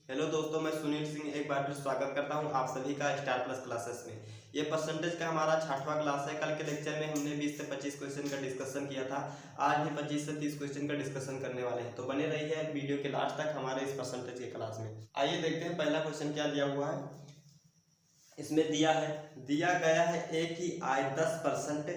Hello दोस्तों, मैं सुनील सिंह एक बार फिर स्वागत करता हूं आप सभी का स्टार प्लस क्लासेस में। ये परसेंटेज का हमारा 6वां क्लास है। कल के लेक्चर में हमने 20 से 25 क्वेश्चन का डिस्कशन किया था। आज भी 25 से 30 क्वेश्चन का डिस्कशन करने वाले हैं, तो बने रहिए वीडियो के लास्ट तक हमारे इस परसेंटेज के क्लास में। आइए देखते हैं पहला क्वेश्चन क्या दिया हुआ है। इसमें दिया गया है ए की आय 10%,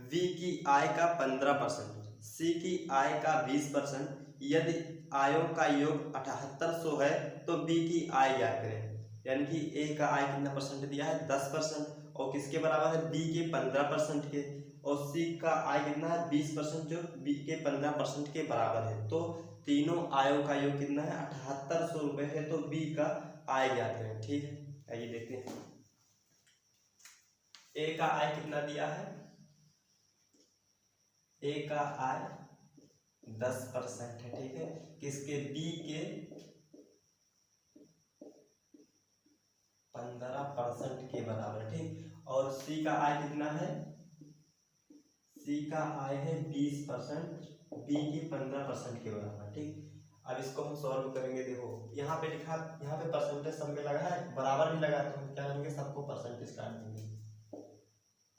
बी की आय का 15%, सी की आय का 20%। यदि आयों का योग 7800 है तो बी की आय ज्ञात करें। यानी कि ए का आय कितना परसेंट दिया है 10%, और किसके बराबर है बी के 15% के, और सी का आय कितना है 20%, जो बी के 15% के बराबर है। तो तीनों आयों का योग कितना है 7800 रुपये है, तो बी का आय ज्ञात करें। ठीक है, आइए देखते हैं। ए का आय कितना दिया है, ए का आय 10% है। ठीक है, किसके बी के 15% के बराबर। ठीक, और सी का आय कितना है, सी का आय है 20%, बी के 15% के बराबर। ठीक, अब इसको हम सॉल्व करेंगे। देखो यहाँ पे लिखा, यहाँ पे परसेंटेज सब में लगा है, बराबर भी लगा, तो हम क्या करेंगे सबको परसेंटेज काट देंगे।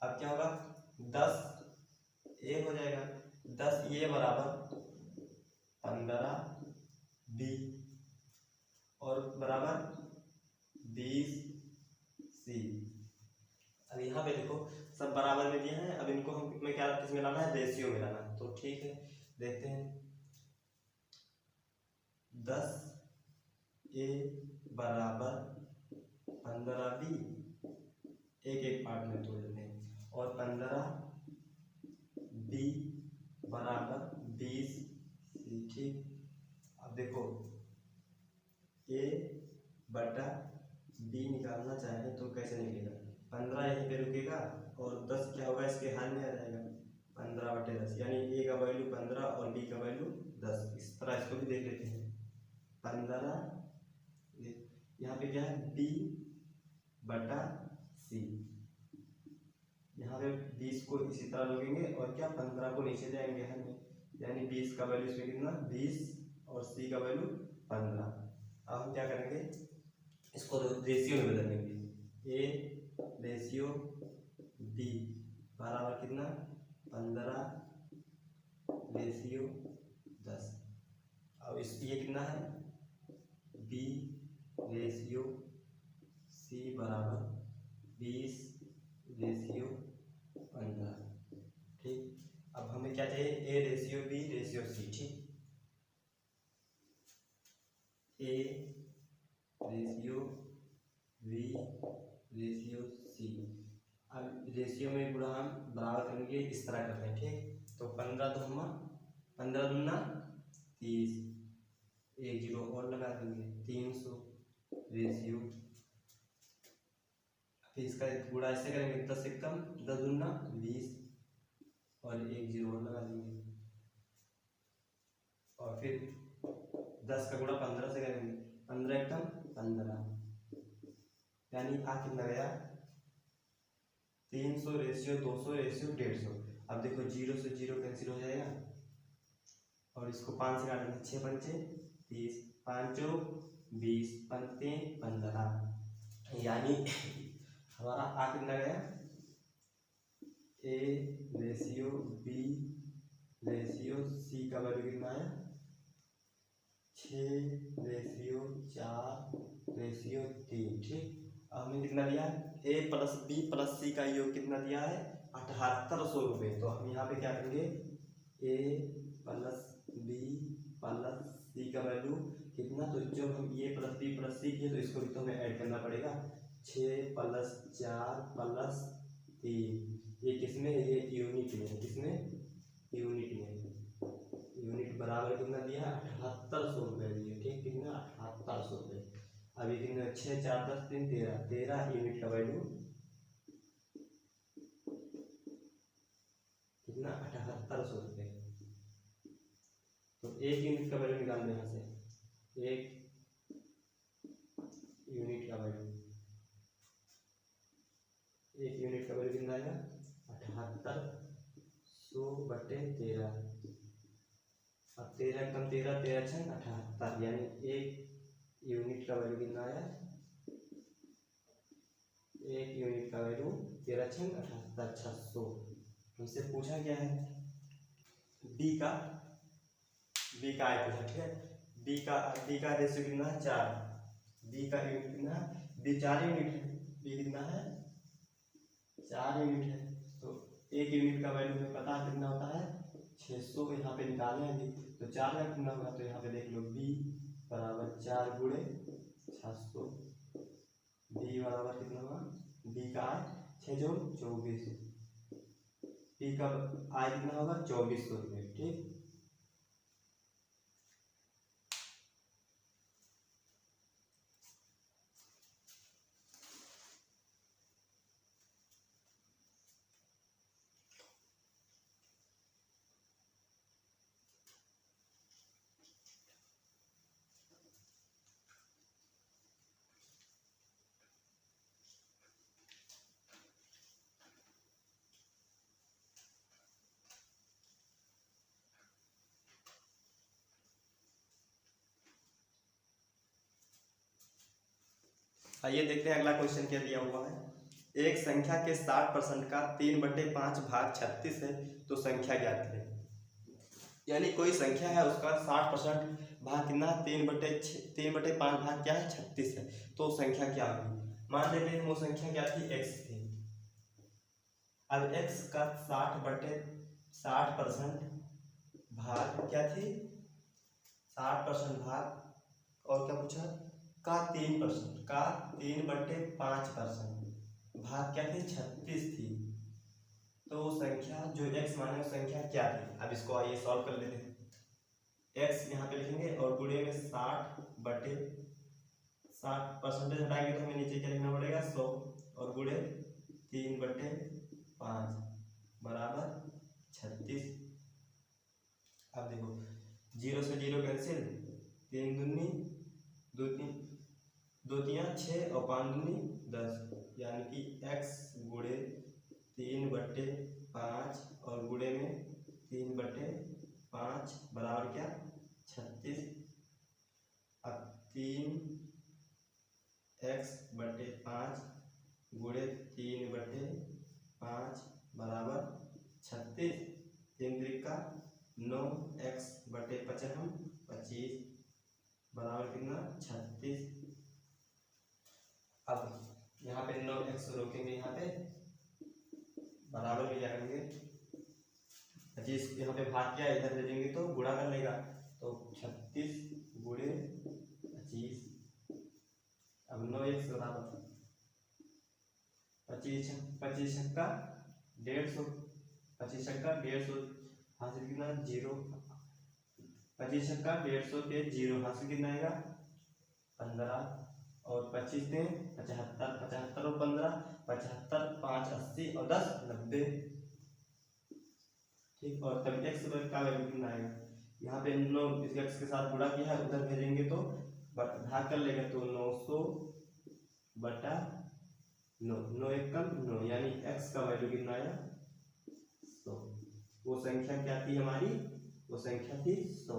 अब क्या होगा 10 ए हो जाएगा, 10 ए बराबर 15 बी, और बराबर 20 सी। अब यहाँ पे देखो सब बराबर में दिए हैं। अब इनको हमें क्या किसमें लाना है, रेशियो में लाना है। तो ठीक है, देखते हैं। 10 ए बराबर 15 बी, एक एक पार्ट में तोड़ लेते हैं, और 15 बी बराबर 20 सी। ठीक, अब देखो ए बटा बी निकालना चाहें तो कैसे निकलेगा, 15 यहीं पे रुकेगा, और 10 क्या होगा इसके हाल में आ जाएगा 15/10, यानी ए का वैल्यू 15 और बी का वैल्यू 10। इस तरह इसको भी देख लेते हैं। 15 यहाँ पे क्या है बी बटा सी, यहाँ पे 20 को इसी तरह लगेंगे, और क्या 15 को नीचे जाएंगे हर में, यानी 20 का वैल्यू इसमें कितना 20, और सी का वैल्यू 15। अब हम क्या करेंगे, इसको रेशियो में बदल देंगे। ए रेशियो बी बराबर कितना 15 रेशियो 10। अब इस ये कितना है बी रेशियो सी बराबर 20 रेशियो 15। ठीक, अब हमें क्या चाहिए, A ratio B ratio C. ठीक, A ratio B ratio C. अब रेशियो में पूरा हम बराबर करेंगे, इस तरह करते हैं। ठीक, तो 15 दूना 30, एक जीरो और लगा देंगे 300 रेशियो। फिर इसका गुणा ऐसे करेंगे 10 से कम, 10 दूना 20, और एक जीरो और लगा देंगे, और फिर 10 का गुणा 15 से करेंगे, 15 एकम 15, यानी आ कितना गया 300 रेशियो 200 रेशियो 150। अब देखो 0 से 0 कैंसिल हो जाएगा, और इसको 5 से काटेंगे, 6 पंचे 30, 5 चौक 20, 5 15, यानी हमारा आ कितना गया A ratio B ratio C का वैल्यू कितना है 6 रेशियो 4 रेशियो 3। ठीक, अब हमें कितना दिया है ए प्लस बी प्लस सी का योग कितना दिया है 7800 रुपये। तो हम यहाँ पे क्या करेंगे, ए प्लस बी प्लस सी का वैल्यू कितना, तो जब हम ए प्लस बी प्लस सी किए तो इसको भी तो हमें ऐड करना पड़ेगा। 6 + 4 + 3, ये किसमें, ये यूनिट में, किसमें यूनिट में, यूनिट बराबर कितना दिया 7800 रुपये दिए। ठीक, कितना 7800 रुपये। अभी कितना 6 4 10 3 13 यूनिट का वैल्यू कितना 7800 रुपये। तो एक यूनिट का वैल्यू निकाल दें यहाँ से, एक यूनिट का वैल्यू, एक यूनिट का वैल्यू कितना आएगा 7800/13। अब 13 कम 13 13 6 78, यानी एक यूनिट का वैल्यू कितना आया, 1 यूनिट का वैल्यू 13,78,600। हमसे पूछा गया है बी का आय पूछा, ठीक है। बी का रेशियो कितना है 4, बी का यूनिट कितना है, बी 4 यूनिट है, बी कितना है 4 यूनिट है। तो 1 यूनिट का वैल्यू हमें पता है कितना होता है 600, यहाँ पे निकाले हैं अभी, तो 4 का कितना होगा, तो यहाँ पे देख लो बी बराबर 4 गुणे 600, बी बराबर कितना होगा, बी का आय 6 जोड़ 24, बी का आय कितना होगा 2400 रुपये, ठीक। आइए देखते हैं अगला क्वेश्चन क्या दिया हुआ है। एक संख्या के 60% का 3/5 भाग 36 है, तो संख्या ज्ञात करें। यानी कोई संख्या है उसका 60% भाग कितना, 3/5 भाग क्या है 36 है, तो संख्या क्या होगी। मान लेते हैं वो संख्या क्या थी, x थी। अब x का 60% भाग क्या थी, 60% भाग और क्या पूछा का 3%, का 3/5% भाग क्या थी 36 थी। तो संख्या जो x माने संख्या क्या थी। अब इसको आइए सॉल्व कर लेते हैं। x यहाँ पे लिखेंगे और गुणे में 60 परसेंटेज हटाएंगे तो हमें नीचे क्या लिखना पड़ेगा 100, और गुणे 3/5 बराबर 36। अब देखो 0 से 0 कैंसिल, 3 दूनी 2 तियाँ 6 और 5 दूनी 10, यानी कि x गुणे 3/5 और गुणे में 3/5 बराबर क्या 36। अब 3x/5 गुणे 3/5 बराबर 36, 3 का 9x/55 25 बराबर कितना 36। अब यहाँ पे 9x रोकेंगे, यहाँ पे बराबर में जाएंगे 25, यहाँ पे भाग क्या इधर दे देंगे तो गुणा कर लेगा, तो 36 गुणे 25। अब 9x बराबर 25 छक्का 150, 25 छक्का 150 हासिल कितना 0, 25 छक्का 150 के 0 हासिल कितना आएगा 15, और 25 में 75, 75 और 15 75, 5 80 और 10 90, ठीक। और तब x का वैल्यू कितना आएगा, यहाँ पे 9 इस x के साथ गुणा किया है, उधर भेजेंगे तो भाग कर लेगा, तो 900/9, 9 एक कम 9, यानी x का वैल्यू कितना आया 100। वो संख्या क्या थी हमारी, वो संख्या थी 100।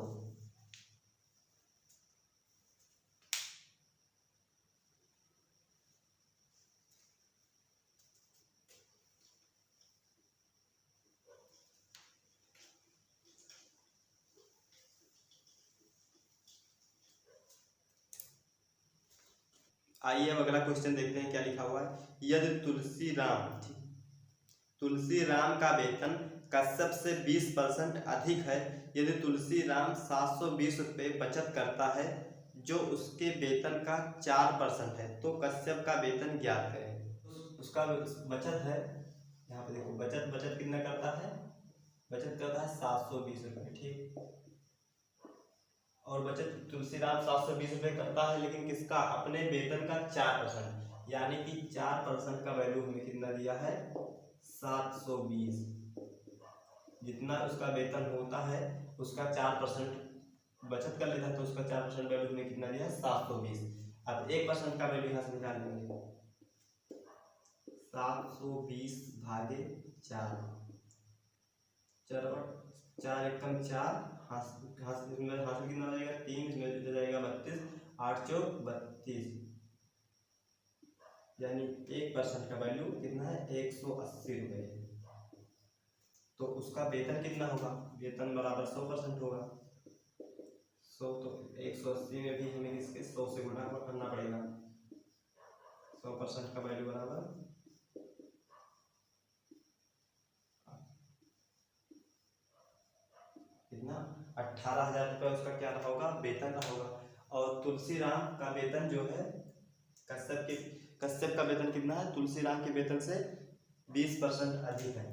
आइए अब अगला क्वेश्चन देखते हैं क्या लिखा हुआ है। यदि तुलसी राम का वेतन कश्यप से 20% अधिक है, यदि तुलसी राम 720 रुपये बचत करता है जो उसके वेतन का 4% है, तो कश्यप का वेतन ज्ञात करें। उसका बचत है, यहाँ पे देखो बचत कितना करता है, बचत करता है 720 रुपये, ठीक। और बचत तुलसीराम 720 रुपये करता है, लेकिन किसका, अपने वेतन का 4%, यानी कि 4% का वैल्यू हमें कितना दिया है 720। जितना उसका वेतन होता है उसका 4% बचत कर लेता है, तो उसका 4% वैल्यू हमें कितना दिया है 720। अब 1% का वैल्यू यहाँ से निकाल लेंगे, 720 भागे 4, 4 एकम 4 हासिल कितना हो जाएगा 3, इसमें जाएगा 32, 8 चौक 32, यानी 1% का वैल्यू कितना है 180 रुपये। तो उसका वेतन कितना होगा, वेतन बराबर 100% होगा। 100 तो 180 में भी हमें इसके 100 से गुणा करना पड़ेगा। 100% का वैल्यू बराबर कितना 18,000 रुपये उसका क्या रहा होगा, वेतन रहा होगा। और तुलसीराम का वेतन जो है कश्यप का वेतन कितना है, तुलसीराम के वेतन से 20% अधिक है,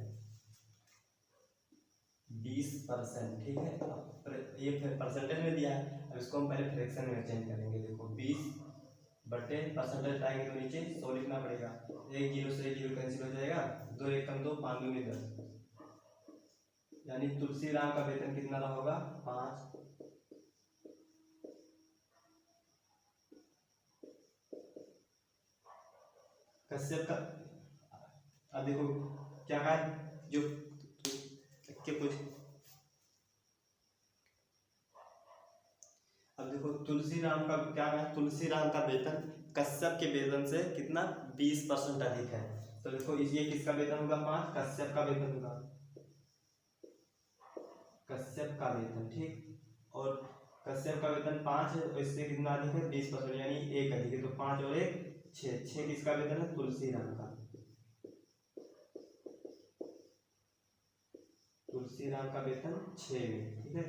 20%। ठीक है, अब ये परसेंटेज में दिया है, अब इसको हम पहले फ्रैक्शन में चेंज करेंगे। देखो 20 बटे परसेंटेज आएंगे तो नीचे 100 लिखना पड़ेगा। 1 जीरो से 1 जीरो कैंसिल हो जाएगा, 2 1 कम 2, 5 दूनी 10, यानी तुलसीराम का वेतन कितना रहा होगा 5। कश्यप का अब देखो क्या है जो कुछ, अब देखो तुलसीराम का क्या है, तुलसीराम का वेतन कश्यप के वेतन से कितना 20% अधिक है। तो देखो ये किसका वेतन होगा 5, कश्यप का वेतन होगा, कश्यप का वेतन। ठीक, और कश्यप का वेतन 5 है और इससे कितना अधिक है 20%, यानी 1 अधिक है। तो 5 और 1 6, 6 किसका वेतन है तुलसीराम का, तुलसीराम का वेतन 6 में। ठीक है,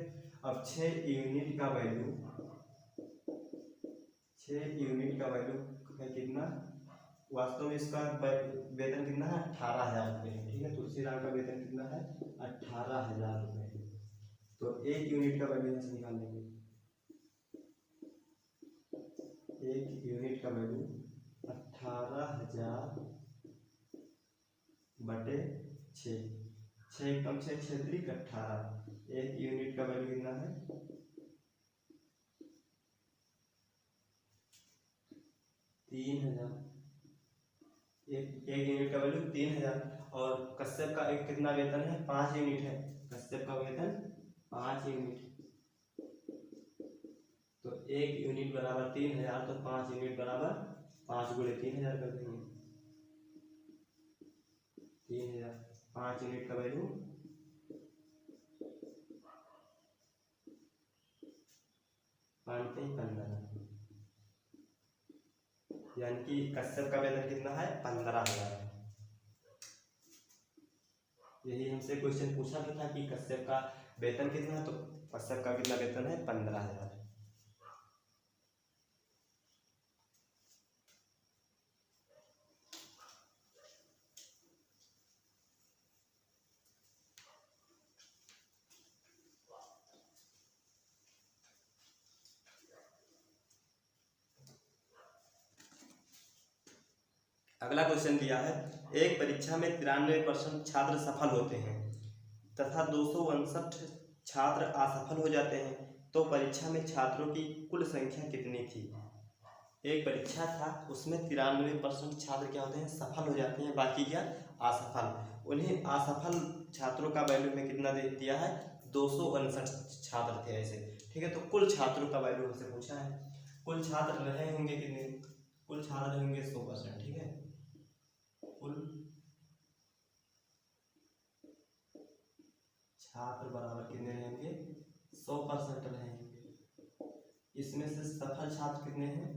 अब 6 यूनिट का वैल्यू, 6 यूनिट का वैल्यू कितना, वास्तव में इसका वेतन कितना है 18,000 रुपये। ठीक है, तुलसीराम का वेतन कितना है 18,000 रुपये। तो 1 यूनिट का वैल्यू यहाँ से निकाल लेंगे, 1 यूनिट का वैल्यू 18,000 बटे 6, 6 कम 6 6 3 18, 1 यूनिट का वैल्यू कितना है 3,000, एक यूनिट का वैल्यू 3,000। और कश्यप का एक कितना वेतन है 5 यूनिट है, कश्यप का वेतन 5 यूनिट। तो 1 यूनिट बराबर 3,000, तो 5 यूनिट बराबर 5 गुणे 3,000 कर देंगे, 3,000। 5 यूनिट का वैल्यू 15, यानी कि कश्यप का वेतन कितना है 15,000। यही हमसे क्वेश्चन पूछा भी था कि कश्यप का वेतन कितना है, तो कश्यप का कितना वेतन है 15,000। अगला क्वेश्चन दिया है, एक परीक्षा में 93% छात्र सफल होते हैं तथा 259 छात्र असफल हो जाते हैं, तो परीक्षा में छात्रों की कुल संख्या कितनी थी। एक परीक्षा था, उसमें 93% छात्र क्या होते हैं सफल हो जाते हैं, बाकी क्या असफल। उन्हें असफल छात्रों का वैल्यू में कितना दे दिया है 259 छात्र थे ऐसे। ठीक है, तो कुल छात्रों का वैल्यू हमसे पूछा है, कुल छात्र रहे होंगे कितने, कुल छात्र रहेंगे 100%। ठीक है, कुल छात्र बराबर कितने रहेंगे 100% रहेंगे। इसमें से सफल छात्र कितने हैं,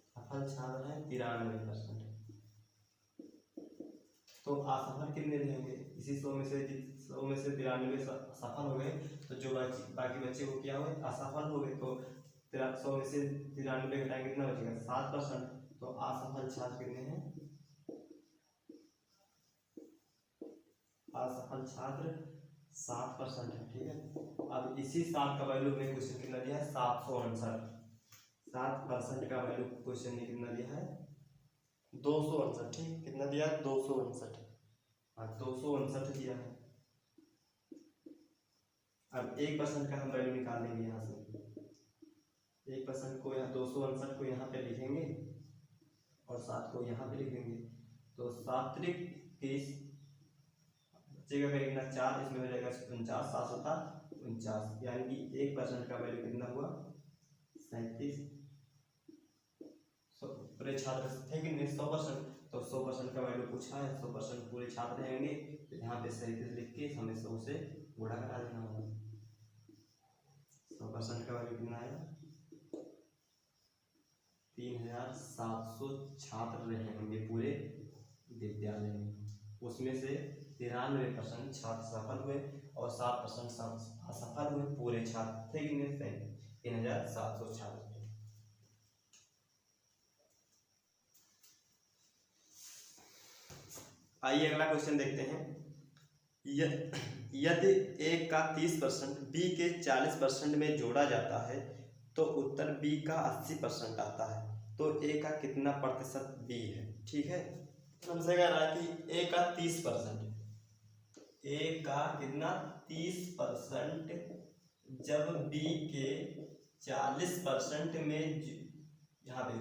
सफल छात्र हैं 93%। तो असफल कितने रहेंगे, इसी 100 में से 93 सफल हो गए, तो जो बाकी बच्चे वो क्या हुए असफल हो गए। तो 100 में से 93 घटाएंगे कितना बचेगा 7%। तो असफल छात्र कितने हैं, असफल छात्र 7% है। ठीक है, अब इसी 7 का वैल्यू में क्वेश्चन कितना दिया है 759, 7% का वैल्यू क्वेश्चन ने कितना दिया है 259। ठीक, कितना दिया है 259, हाँ 259 दिया है। अब 1% का हम वैल्यू निकाल लेंगे यहाँ से, 1% को यहाँ 259 को यहाँ पे लिखेंगे और 7 को यहाँ पे लिख देंगे। तो 7 3 30 बचेगा कितना 4, इसमें हो जाएगा 49, 7 7 49, यानी कि 1% का वैल्यू कितना हुआ 37। पूरे छात्र थे कि नहीं 100%, तो 100% का वैल्यू पूछा है, 100% पूरे छात्र रहेंगे तो यहाँ पे 37 लिख के हमें 100 से गुणा करा देना होगा। 100% का वैल्यू कितना आया 3700 छात्र रहेंगे पूरे विद्यालय में, उसमें से 93% छात्र सफल हुए और 7% असफल हुए। पूरे छात्र थे कितने 3700 छात्र थे। आइए अगला क्वेश्चन देखते हैं। यदि A का 30% B के 40% में जोड़ा जाता है तो उत्तर B का 80% आता है, तो A का कितना प्रतिशत B है। ठीक है, हमसे कह रहा है कि A का 30%, A का कितना 30% जब B के 40% में, यहाँ पे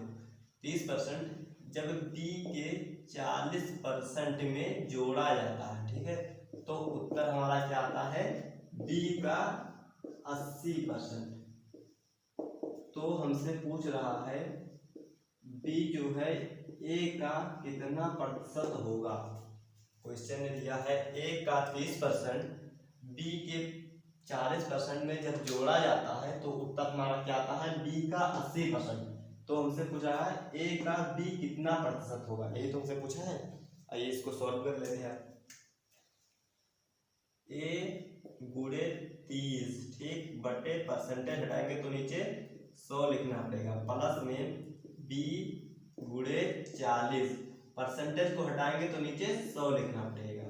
30% जब B के 40% में जोड़ा जाता है, ठीक है, तो उत्तर हमारा क्या आता है B का 80%। तो हमसे पूछ रहा है B जो है A का कितना प्रतिशत होगा। क्वेश्चन ने दिया है A का 30% B के 40% में जब जोड़ा जाता है तो उत्तर हमारा क्या आता है B का 80%। तो हमसे पूछा है A का B कितना प्रतिशत होगा, यही तो हमसे पूछा है। आइए इसको सॉल्व कर लेते हैं। A गुणे 30, ठीक, बटे परसेंटेज हटाएंगे तो नीचे 100 लिखना पड़ेगा, प्लस में B गुणे 40, परसेंटेज को हटाएंगे तो नीचे 100 लिखना पड़ेगा,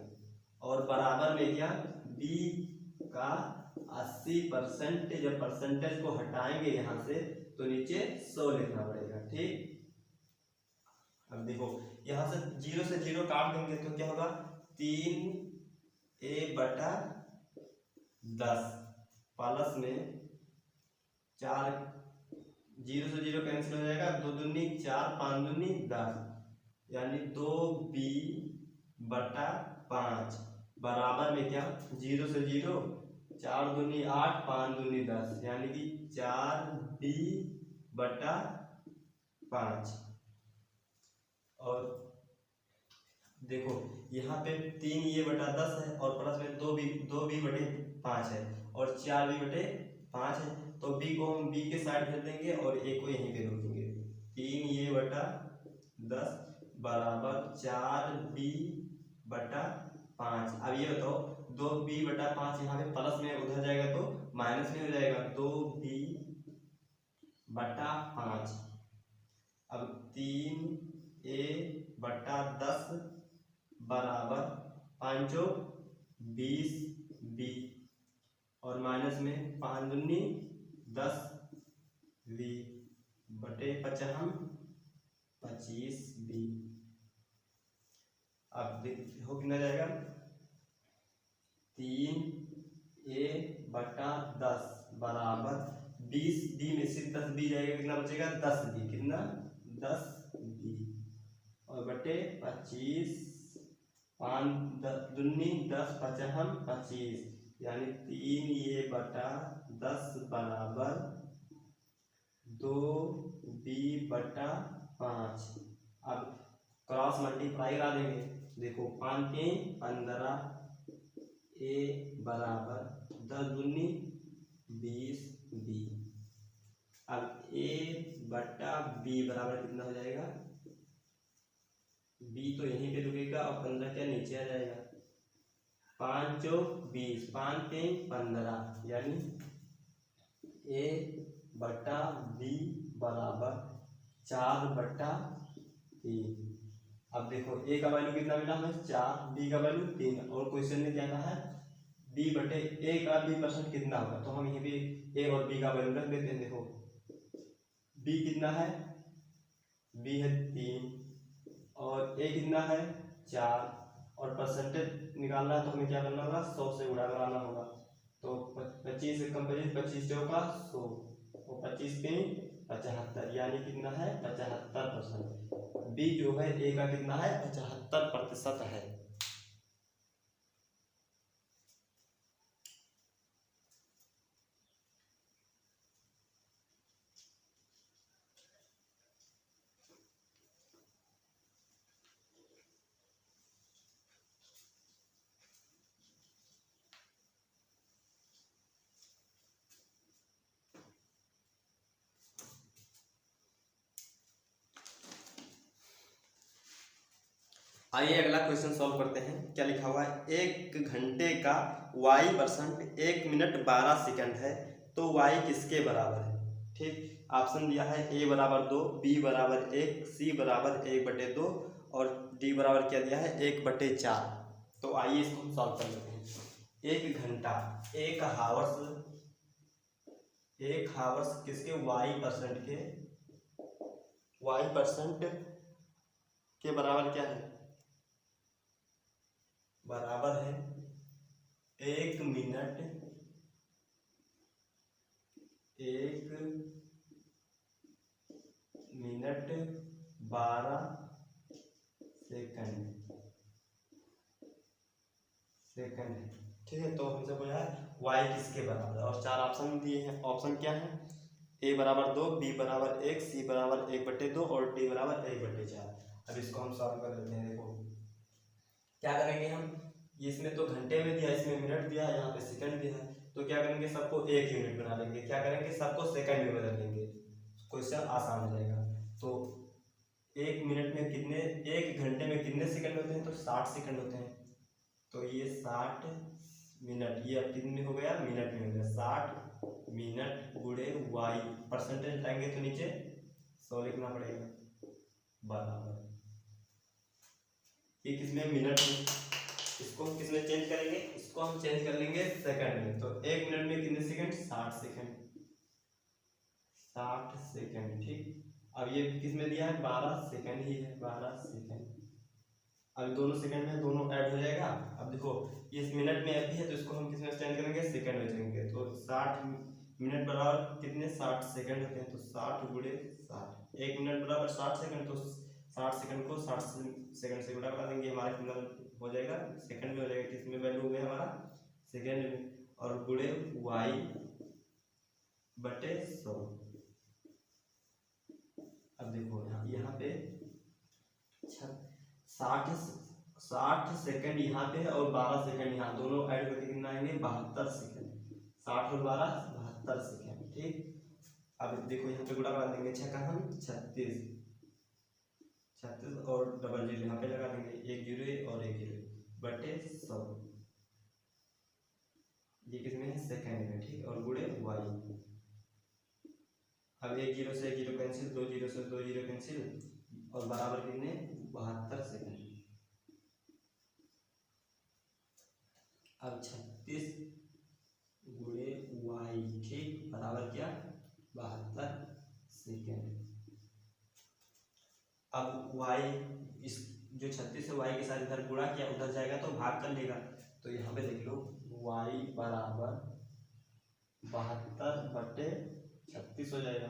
और बराबर में क्या B का 80%, जब परसेंटेज को हटाएंगे यहाँ से तो नीचे 100 लिखना पड़ेगा। ठीक, अब देखो यहाँ से 0 से 0 काट देंगे तो क्या होगा 3A बटा 10, प्लस में 4, 0 से 0 कैंसिल हो जाएगा, 2 दूनी 4, 5 दूनी 10, यानी 2B बटा 5, बराबर में क्या 0 से 0, 4 दूनी 8, 5 दूनी 10, यानी कि 4B बटा 5। और देखो यहाँ पे 3A बटा 10 है और प्लस में 2B बटे 5 है और 4B बटे 5 है, तो B को हम B के साइड भेज देंगे और A को यहीं पे रोकेंगे। 3A बटा 10 बराबर 4B बटा 5। अब ये बताओ 2B बटा 5 यहाँ पे प्लस में उधर जाएगा तो माइनस में हो जाएगा, 2B बटा 5। अब 3A बटा 10 बराबर 5 20B, और माइनस में 5 दूनी 10B बटे 50 25B। अब हो कितना जाएगा 3A बटा 10 बराबर 20B में से 10B जाएगा, कितना बचेगा 10B, कितना 10B, और बटे 25, 5 दूनी 10 50 25, यानी 3A बटा 10 बराबर 2B बटा 5। अब क्रॉस मल्टीप्लाई करा देंगे, देखो 5 के 15, A बराबर 10 दूनी 20B। अब A बटा B बराबर कितना हो जाएगा, B तो यहीं पे रुकेगा और 15 क्या नीचे आ जाएगा, 5 चौक 20, 5 के 15, यानी A बटा B बराबर 4 बटा 3। अब देखो A का वैल्यू कितना मिला हमें 4, B का वैल्यू 3, और क्वेश्चन ने क्या कहा है B बटे A का B% कितना होगा, तो हम यहीं पे A और B का वैल्यू रख देते हैं। देखो B कितना है, B है 3 और A कितना है 4, और परसेंटेज निकालना है तो हमें क्या करना होगा 100 से गुणा कराना होगा, तो 25 से कम 25 चौका 100 और 25 के 75, यानी कितना है 75%। B जो है A का कितना है 75% है। आइए अगला क्वेश्चन सॉल्व करते हैं। क्या लिखा हुआ है, एक घंटे का y% 1 मिनट 12 सेकंड है, तो y किसके बराबर है। ठीक, ऑप्शन दिया है a बराबर 2, b बराबर 1, c बराबर 1/2 और d बराबर क्या दिया है 1/4। तो आइए इसको हम सॉल्व कर लेते हैं। एक घंटा, एक हावर्स किसके y% के बराबर क्या है, बराबर है 1 मिनट 12 सेकंड है। ठीक है, तो हमसे बोला है y किसके बराबर है और 4 ऑप्शन दिए हैं। ऑप्शन क्या है, a बराबर 2, b बराबर 1, c बराबर 1/2 और d बराबर 1/4। अब इसको हम सॉल्व कर लेते हैं। देखो क्या करेंगे हम, इसमें तो घंटे में दिया, इसमें मिनट दिया, यहाँ पे सेकंड दिया है, तो क्या करेंगे सबको एक यूनिट बना लेंगे। क्या करेंगे, सबको सेकंड में बदल लेंगे, क्वेश्चन आसान हो जाएगा। तो एक मिनट में कितने, एक घंटे में कितने सेकंड होते हैं, तो 60 सेकंड होते हैं। तो ये 60 मिनट, ये अब कितने हो गया, मिनट में हो गया। 60 मिनट गुणे y, परसेंटेज लाएंगे तो नीचे 100 लिखना पड़ेगा, बराबर ये किसमें, मिनट में। इसको हम किसमें चेंज करेंगे, इसको हम चेंज कर लेंगे सेकंड में। तो एक मिनट में कितने सेकंड, 60 सेकंड, 60 सेकंड। ठीक, अब ये किसमें दिया है, 12 सेकंड ही है, 12 सेकंड। अब दोनों सेकंड में दोनों ऐड हो जाएगा। अब देखो इस मिनट में भी है, तो इसको हम किसमें चेंज करेंगे, सेकंड में चलेंगे। तो 60 मिनट बराबर कितने, 60 सेकंड होते हैं। तो 60 गुणे 60, एक मिनट बराबर 60 सेकंड, तो 60 सेकंड को 60 सेकंड से गुणा करा देंगे, हमारा कितना हो जाएगा, सेकंड में हो जाएगा। किसमें वैल्यू हो गया हमारा, सेकंड में, और गुणे y/100। अब देखो यहाँ पे 60 सेकंड यहाँ पे है और 12 सेकंड यहाँ, दोनों ऐड करके कितना आएंगे, 72 सेकंड। 60 और 12 72 सेकंड। ठीक, अब देखो यहाँ पे गुणा करा देंगे, 6 का हम 36 और डबल जीरो यहाँ पे लगा देंगे, 1 जीरो और 1 जीरो बटे 100। ये किसमें है, सेकंड में। ठीक, और गुणे y। अब 1 जीरो से 1 जीरो कैंसिल, 2 जीरो से 2 जीरो कैंसिल, और बराबर कितने, 72 सेकंड। अब 36 गुणे y, ठीक, बराबर क्या, 72 सेकंड। अब y, इस जो 36 है y के साथ इधर गुणा किया, उधर जाएगा तो भाग कर लेगा। तो यहाँ पे देख लो y बराबर 72/36 हो जाएगा।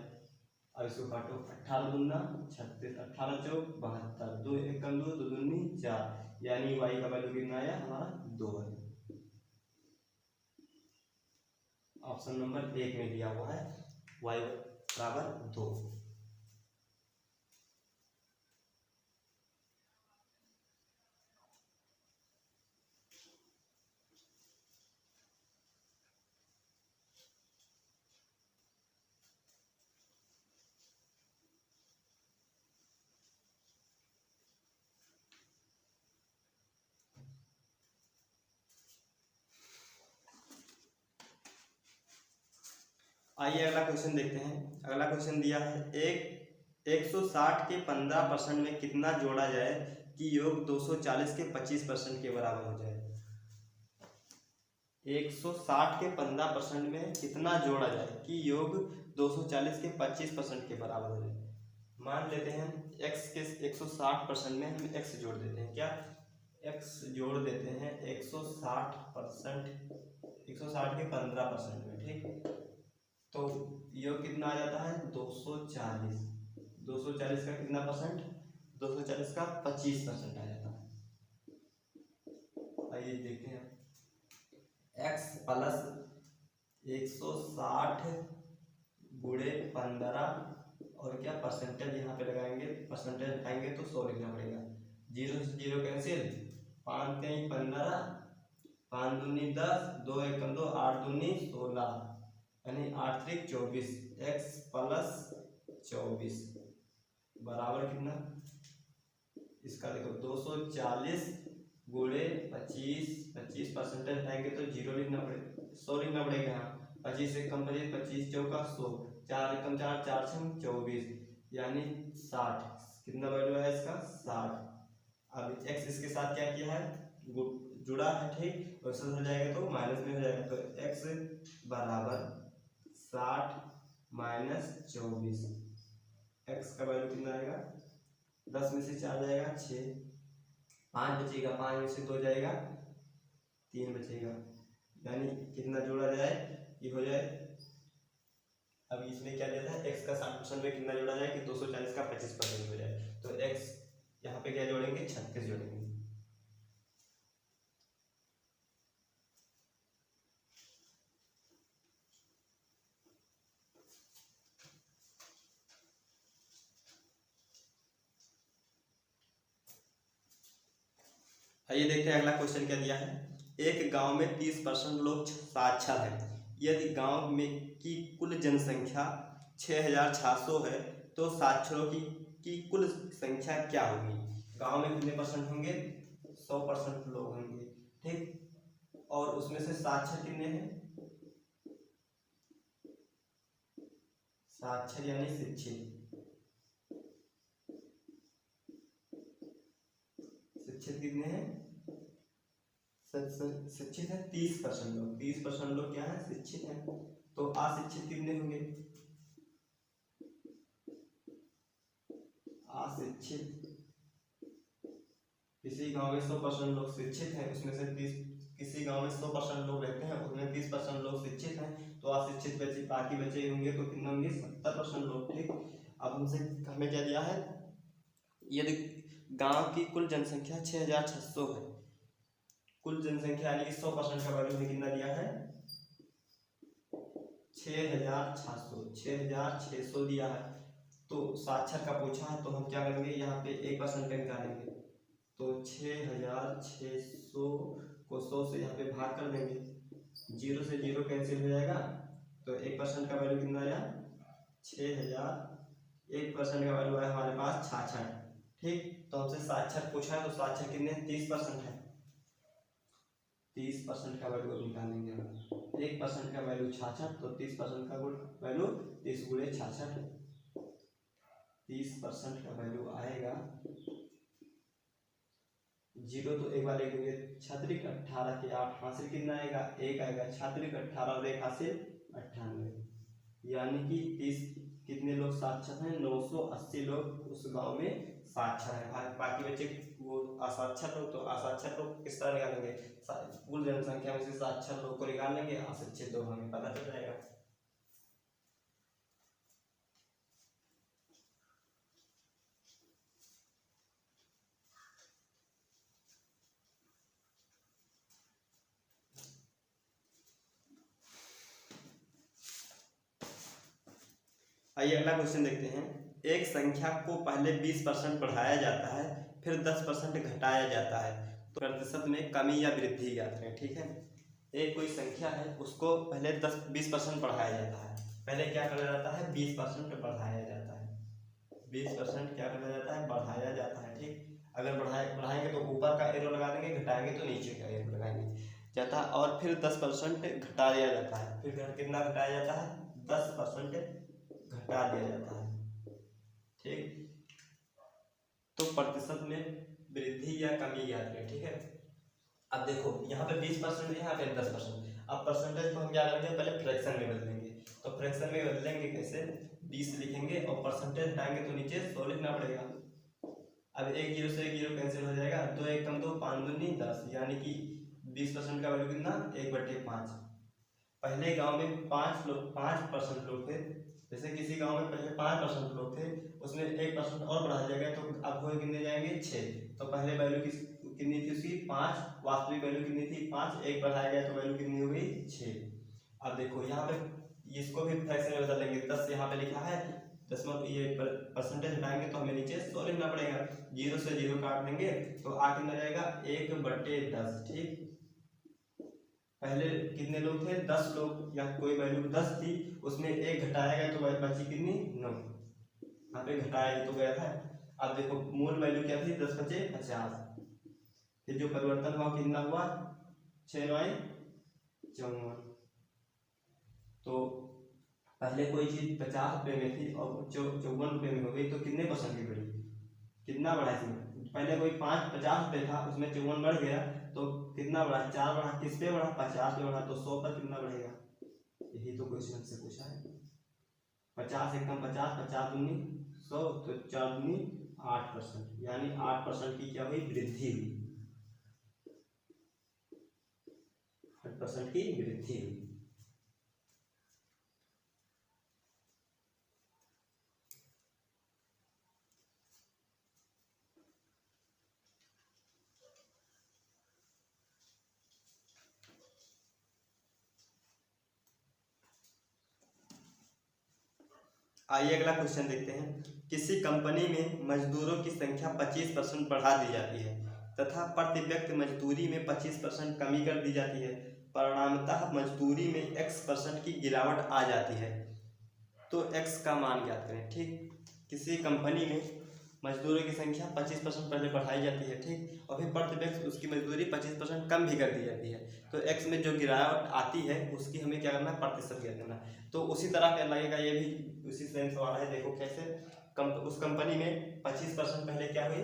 अब इसको काटो, 18 दूना 36, 18 चौक 72, 2 1 कम 2, 2 दूनी 4, यानी y का वैल्यू कितना आया हमारा, 2 है। ऑप्शन नंबर 1 में दिया हुआ है y बराबर 2। आइए अगला क्वेश्चन देखते हैं। अगला क्वेश्चन दिया है, एक 160 के 15% में कितना जोड़ा जाए कि योग 240 के 25% के बराबर हो जाए। 160 के 15% में कितना जोड़ा जाए कि योग 240 के 25% के बराबर हो जाए। मान लेते हैं x के 160% में हम x जोड़ देते हैं। क्या, x जोड़ देते हैं 160% 160 के 15% में। ठीक, तो योग कितना आ जाता है, 240। 240 का कितना परसेंट, 240 का 25% आ जाता है। आइए देखते हैं, x प्लस 160 गुणे 15 और क्या परसेंटेज यहाँ पे लगाएंगे, परसेंटेज आएंगे तो 100 लिखना पड़ेगा। 0 से 0 कैंसिल, 5 3 15, 5 दूनी 10, 2 1 2, 8 दूनी 16, यानी 8 3 24। x प्लस 24 बराबर कितना, इसका देखो 240 गुणे 25, 25% हटाएंगे तो 0 लिखना पड़ेगा, 100 लिखना पड़ेगा। यहाँ 25 से कम 25, 25 चौका 100, 4 एकम 4, 4 छम 24, यानी 60। कितना वैल्यू है इसका? 60। अब x इसके साथ क्या किया है? जुड़ा है, ठीक, और हो जाएगा तो माइनस में हो जाएगा, तो x बराबर 60 माइनस 24। x का वैल्यू कितना आएगा? 10 में से 4 जाएगा 6, 5 बचेगा, 5 में से 2 जाएगा 3 बचेगा, यानी कितना जोड़ा जाए? ये हो जाए, अब इसमें क्या देता है? x का 60% में कितना जोड़ा जाए कि 240 का 25% हो जाए, तो x यहाँ पे क्या जोड़ेंगे? 36 जोड़ेंगे। आइए देखते हैं अगला क्वेश्चन क्या दिया है। एक गांव में 30% लोग साक्षर हैं। यदि गांव में की कुल जनसंख्या 6600 है तो साक्षरों की कुल संख्या क्या होगी? गांव में कितने परसेंट होंगे? 100% लोग होंगे, ठीक, और उसमें से साक्षर कितने हैं? साक्षर यानी शिक्षित, शिक्षित कितने हैं? शिक्षित है 30% लोग, 30% लोग क्या है? शिक्षित हैं। तो अशिक्षित कितने होंगे? अशिक्षित, किसी गांव में 100% लोग शिक्षित हैं, उसमें से 30, किसी गांव में 100% लोग रहते हैं, उसमें 30% लोग शिक्षित हैं, तो अशिक्षित बचे, बाकी बचे होंगे तो कितने होंगे? 70% लोग, ठीक। अब हमें क्या दिया है? यदि गांव की कुल जनसंख्या 6600 है, कुल जनसंख्या यानी 100% का वैल्यू कितना दिया है? 6600, 6600 दिया है, तो साक्षर का पूछा है, तो हम क्या करेंगे? यहाँ पे 1% का निकालेंगे, तो 6600 को 100 से यहाँ पे भाग कर देंगे, 0 से 0 कैंसिल हो जाएगा, तो 1% का वैल्यू कितना आया? 6000। 1% का वैल्यू आया हमारे पास 66, ठीक। तो हमसे साक्षर पूछा है, तो साक्षर कितने? 30% है, 30% का वैल्यू निकालेंगे हम। 1% का वैल्यू 66, तो 30% का वैल्यू 30 गुणे 66, 30% का वैल्यू आएगा 0, तो एक बार लेंगे, 6 18 के 8 हासिल कितना आएगा? 1 आएगा, 6 18 और 1 हासिल 98, यानी कि 30 कितने लोग साक्षर हैं? 980 लोग उस गांव में साक्षर है। बाकी बच्चे वो असाक्षर लोग, तो असाक्षर लोग किस तरह निकालेंगे? कुल जनसंख्या में से साक्षर लोग को निकाल लेंगे, अशिक्षित लोग हमें पता चल जाएगा। आइए अगला क्वेश्चन देखते हैं। एक संख्या को पहले 20% बढ़ाया जाता है, फिर 10% घटाया जाता है, तो प्रतिशत में कमी या वृद्धि ज्ञात करें, ठीक है। एक कोई संख्या है, उसको पहले 20% बढ़ाया जाता है, पहले क्या करा जाता है? 20% बढ़ाया जाता है, 20% क्या करा जाता है? बढ़ाया जाता है, ठीक। अगर बढ़ाएंगे तो ऊपर का एरो लगा देंगे, घटाएंगे तो नीचे का एरो लगाएंगे जाता है, और फिर 10% घटा दिया जाता है, फिर कितना घटाया जाता है? 10% घटा दिया जाता है, ठीक। तो प्रतिशत में वृद्धि या कमी ज्ञात करें, ठीक है। अब देखो यहाँ पे 20%, यहाँ पे 10%। अब परसेंटेज को हम क्या करेंगे? पहले फ्रैक्शन में बदलेंगे, तो फ्रैक्शन में बदलेंगे कैसे? 20 लिखेंगे और परसेंटेज हटाएंगे तो नीचे 100 लिखना पड़ेगा। अब 1 0 से 1 0 कैंसिल हो जाएगा, 2 1 कम 2, 5 दूनी 10, यानी कि 20% का वैल्यू कितना? 1/5। पहले गांव में 5% लोग थे, जैसे किसी गांव में पहले 5% लोग थे, उसमें 1% और बढ़ा दिया गया, तो अब हो कितने जाएंगे? 6। तो पहले वैल्यू कितनी थी उसकी? 5, वास्तविक वैल्यू कितनी थी? 5, 1 बढ़ाया गया तो वैल्यू कितनी हो गई? 6। अब देखो यहाँ पे इसको भी फ्रैक्शन में बदलेंगे, 10 यहाँ पे लिखा है, दशमलव ये परसेंटेज हटाएंगे तो हमें नीचे 100 लिखना पड़ेगा, 0 से 0 काट देंगे तो आ कितना जाएगा? 1/10, ठीक। पहले कितने लोग थे? 10 लोग, या कोई वैल्यू 10 थी, उसमें 1 घटाया गया तो बची कितनी? 9, यहाँ पे घटाया तो गया था। अब देखो मूल वैल्यू क्या थी, 10 बचे 50, फिर जो परिवर्तन हुआ कितना हुआ, 6 9 54। तो पहले कोई चीज 50 रुपये में थी और 54 रुपये में हो गई, तो कितने परसेंट की बढ़ी, कितना बढ़ा इसमें, पहले कोई 50 रुपये था उसमें 54 बढ़ गया, तो कितना बढ़ा, 4 बढ़ा, किस पे बढ़ा, 50 पे बढ़ा, तो 100 पर कितना बढ़ेगा, यही तो क्वेश्चन से पूछा है। 50 एकदम 50, 50 दूनी 100, तो 4 दूनी 8%, यानी 8% की क्या हुई, वृद्धि हुई, 8% की वृद्धि हुई। आइए अगला क्वेश्चन देखते हैं। किसी कंपनी में मजदूरों की संख्या 25% बढ़ा दी जाती है तथा प्रति व्यक्ति मजदूरी में 25% कमी कर दी जाती है, परिणामतः मजदूरी में x% की गिरावट आ जाती है, तो x का मान ज्ञात करें। ठीक, किसी कंपनी में मजदूरों की संख्या 25% पहले बढ़ाई जाती है, ठीक, और फिर प्रति व्यक्ति उसकी मजदूरी 25% कम भी कर दी जाती है, तो x में जो गिरावट आती है उसकी हमें क्या करना है, प्रतिशत ज्ञात करना। तो उसी तरह क्या लगेगा, ये भी उसी सेम सवाल है। देखो कैसे, उस कंपनी में 25% पहले क्या हुई,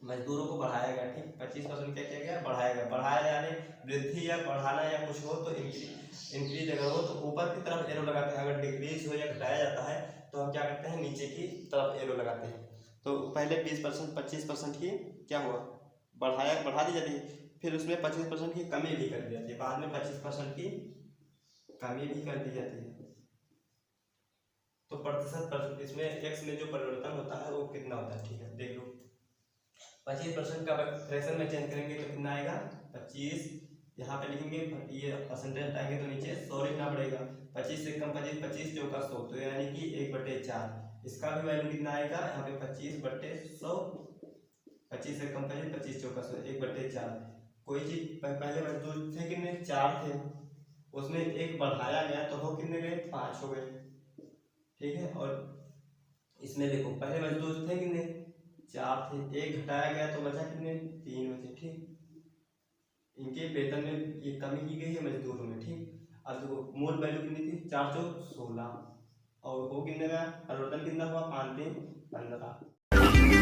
मजदूरों को बढ़ाया गया, ठीक, 25% क्या किया गया, बढ़ाया गया, बढ़ाया यानी वृद्धि या बढ़ाना या कुछ हो, तो इंक्रीज अगर हो तो ऊपर की तरफ एरो लगाते हैं, अगर डिक्रीज हो या घटाया जाता है तो हम क्या करते हैं, नीचे की तरफ एरो लगाते हैं। तो पहले 20% 25% की क्या हुआ, बढ़ा दी जाती है, फिर उसमें 25% की कमी भी कर दी जाती है, बाद में 25% की कमी भी कर दी जाती है। तो प्रतिशत इसमें x में जो परिवर्तन होता है वो कितना होता है, ठीक है देख लो। 25% का फ्रैक्शन में चेंज करेंगे तो कितना आएगा, 25, यहाँ पे लिखेंगे, ये परसेंटेज हटाएंगे तो नीचे 100 लिखना पड़ेगा। 25 से कम 25, 25 चौका 100, तो यानी कि 1/4, इसका भी वैल्यू कितना आएगा, यहाँ पे 25/100, 25 से कम 25, 25 चौका 100, 1/4। कोई चीज पहले मजदूर थे कितने, 4 थे, उसमें एक बढ़ाया गया तो हो कितने गए, 5 हो गए, ठीक है। और इसमें देखो पहले मजदूर थे कितने, 4 थे, एक घटाया गया तो बचा कितने, 3 बचे, ठीक, इनके वेतन में ये कमी की गई है मजदूरों में, ठीक। अब देखो मूल वैल्यू कितनी थी, 4 चौक 16, और वो कितने का परिवर्तन कितना हुआ, 5 3 15।